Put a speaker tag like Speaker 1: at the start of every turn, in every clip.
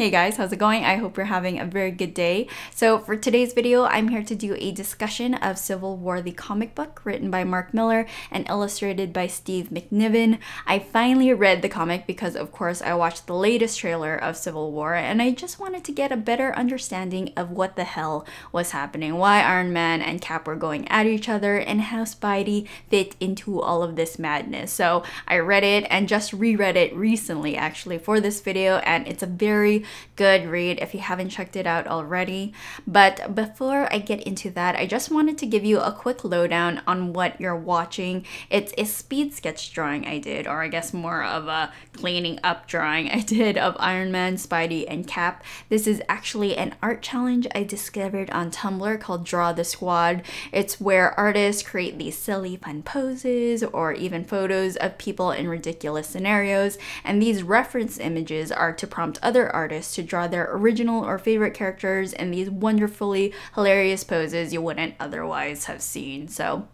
Speaker 1: Hey guys, how's it going? I hope you're having a very good day. So for today's video, I'm here to do a discussion of Civil War, the comic book written by Mark Millar and illustrated by Steve McNiven. I finally read the comic because of course I watched the latest trailer of Civil War and I just wanted to get a better understanding of what the hell was happening, why Iron Man and Cap were going at each other, and how Spidey fit into all of this madness. So I read it and just reread it recently actually for this video, and it's a very good read if you haven't checked it out already. But before I get into that, I just wanted to give you a quick lowdown on what you're watching. It's a speed sketch drawing I did, or I guess more of a cleaning up drawing I did of Iron Man, Spidey, and Cap. This is actually an art challenge I discovered on Tumblr called Draw the Squad. It's where artists create these silly fun poses or even photos of people in ridiculous scenarios, and these reference images are to prompt other artists to draw their original or favorite characters in these wonderfully hilarious poses you wouldn't otherwise have seen. So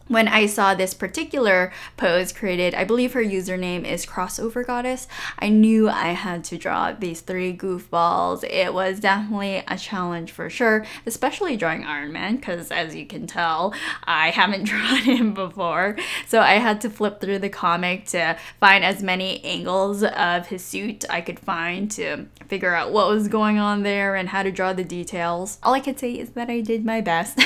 Speaker 1: when I saw this particular pose created, I believe her username is cROXover Godess, I knew I had to draw these three goofballs. It was definitely a challenge for sure, especially drawing Iron Man, because as you can tell, I haven't drawn him before. So I had to flip through the comic to find as many angles of his suit I could find to figure out what was going on there and how to draw the details. All I could say is that I did my best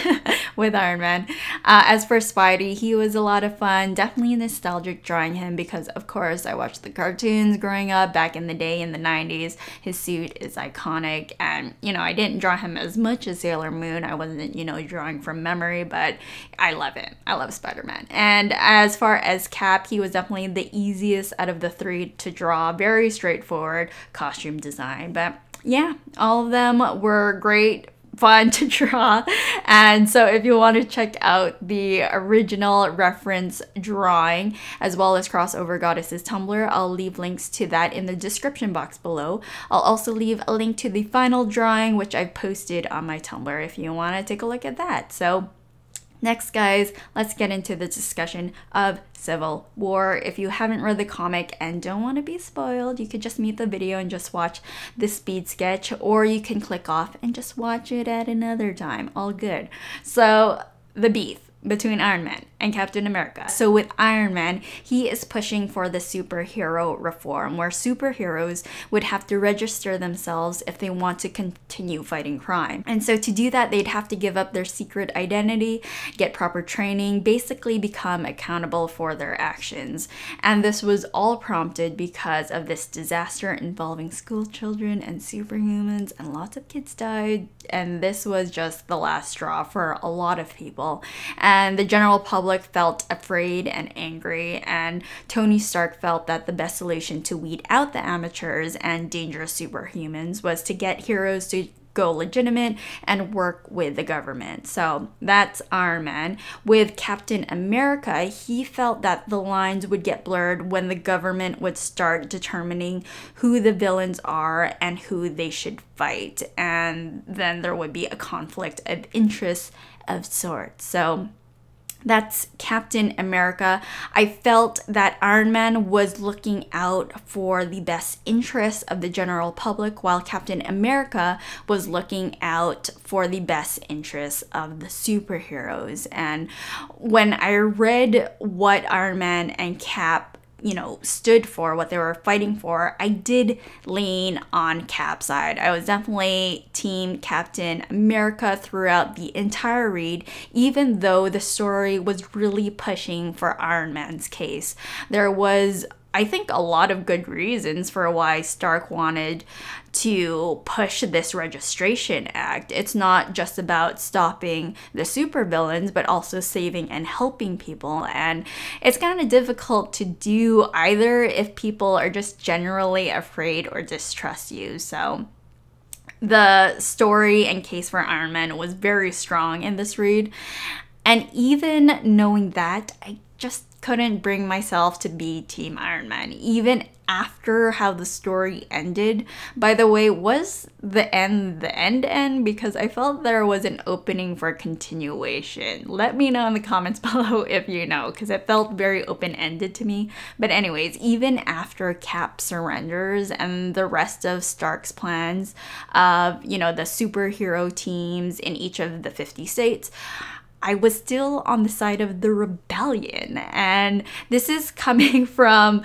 Speaker 1: with Iron Man. As for Spidey, he was a lot of fun, definitely nostalgic drawing him because of course I watched the cartoons growing up back in the day in the 90s. His suit is iconic, and you know, I didn't draw him as much as Sailor Moon. I wasn't, you know, drawing from memory, but I love it. I love Spider-Man. And as far as Cap, he was definitely the easiest out of the three to draw. Very straightforward costume design, but yeah, all of them were great, fun to draw. And so if you want to check out the original reference drawing as well as cROXover Goddess's Tumblr, I'll leave links to that in the description box below. I'll also leave a link to the final drawing which I've posted on my Tumblr if you want to take a look at that. So next guys, let's get into the discussion of Civil War. If you haven't read the comic and don't want to be spoiled, you could just mute the video and just watch the speed sketch, or you can click off and just watch it at another time. All good. So the beef between Iron Man and Captain America. So with Iron Man, he is pushing for the superhero reform, where superheroes would have to register themselves if they want to continue fighting crime. And so to do that, they'd have to give up their secret identity, get proper training, basically become accountable for their actions. And this was all prompted because of this disaster involving school children and superhumans, and lots of kids died. And this was just the last straw for a lot of people. And the general public felt afraid and angry, and Tony Stark felt that the best solution to weed out the amateurs and dangerous superhumans was to get heroes to go legitimate and work with the government. So that's Iron Man. With Captain America, he felt that the lines would get blurred when the government would start determining who the villains are and who they should fight, and then there would be a conflict of interest of sorts. So that's Captain America. I felt that Iron Man was looking out for the best interests of the general public, while Captain America was looking out for the best interests of the superheroes. And when I read what Iron Man and Cap, you know, stood for, what they were fighting for, I did lean on Cap's side. I was definitely team Captain America throughout the entire read, even though the story was really pushing for Iron Man's case. There was, I think, a lot of good reasons for why Stark wanted to push this registration act. It's not just about stopping the supervillains, but also saving and helping people. And it's kind of difficult to do either if people are just generally afraid or distrust you. So the story and case for Iron Man was very strong in this read. And even knowing that, I just couldn't bring myself to be Team Iron Man, even after how the story ended. By the way, was the end? Because I felt there was an opening for continuation. Let me know in the comments below if you know, because it felt very open-ended to me. But anyways, even after Cap surrenders and the rest of Stark's plans of, you know, the superhero teams in each of the 50 states, I was still on the side of the rebellion. And this is coming from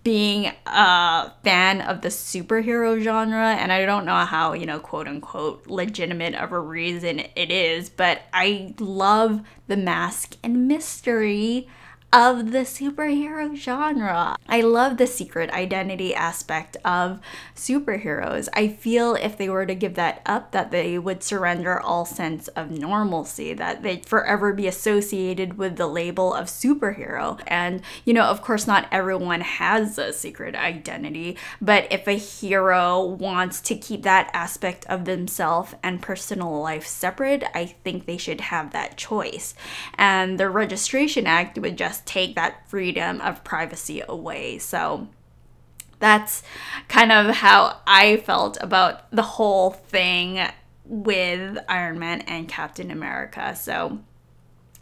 Speaker 1: being a fan of the superhero genre, and I don't know how, you know, quote unquote legitimate of a reason it is, but I love the mask and mystery of the superhero genre. I love the secret identity aspect of superheroes. I feel if they were to give that up, that they would surrender all sense of normalcy, that they'd forever be associated with the label of superhero. And, you know, of course, not everyone has a secret identity, but if a hero wants to keep that aspect of themselves and personal life separate, I think they should have that choice. And the Registration Act would just take that freedom of privacy away. So that's kind of how I felt about the whole thing with Iron Man and Captain America. So,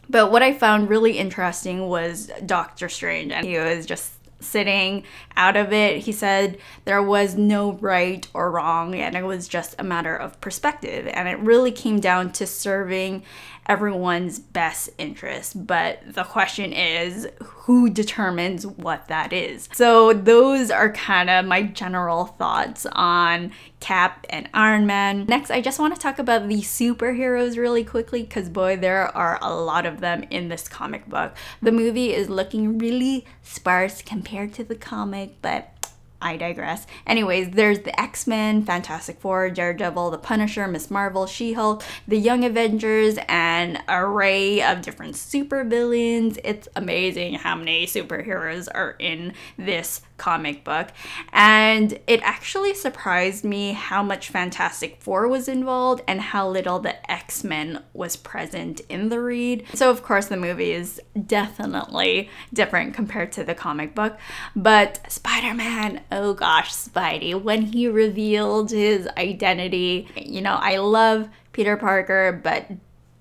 Speaker 1: but what I found really interesting was Doctor Strange, and he was just sitting out of it. He said there was no right or wrong, and it was just a matter of perspective, and it really came down to serving everyone's best interest. But the question is, who determines what that is? So those are kind of my general thoughts on Cap and Iron Man. Next, I just want to talk about the superheroes really quickly, because boy, there are a lot of them in this comic book. The movie is looking really sparse compared to the comic, but I digress. Anyways, there's the X-Men, Fantastic Four, Daredevil, the Punisher, Miss Marvel, She-Hulk, the Young Avengers, and an array of different supervillains. It's amazing how many superheroes are in this comic book, and it actually surprised me how much Fantastic Four was involved and how little the X-Men was present in the read. So of course the movie is definitely different compared to the comic book, but Spider-Man, oh gosh, Spidey, when he revealed his identity, you know, I love Peter Parker, but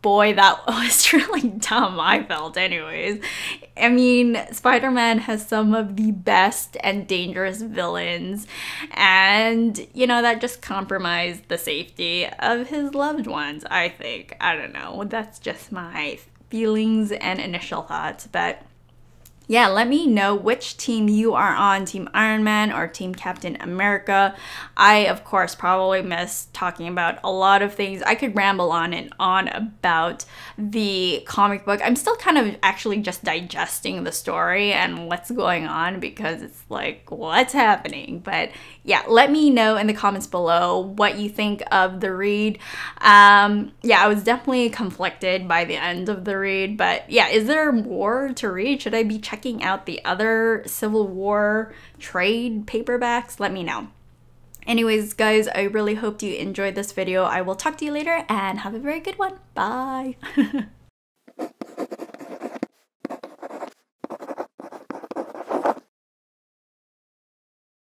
Speaker 1: boy, that was really dumb, I felt anyways. I mean, Spider-Man has some of the best and dangerous villains, and, you know, that just compromised the safety of his loved ones, I think. I don't know, that's just my feelings and initial thoughts, but yeah, let me know which team you are on, Team Iron Man or Team Captain America. I, of course, probably missed talking about a lot of things. I could ramble on and on about the comic book. I'm still kind of actually just digesting the story and what's going on, because it's like, what's happening? But yeah, let me know in the comments below what you think of the read. Yeah, I was definitely conflicted by the end of the read, but yeah, is there more to read? Should I be checking out the other Civil War trade paperbacks? Let me know. Anyways, guys, I really hope you enjoyed this video. I will talk to you later and have a very good one. Bye.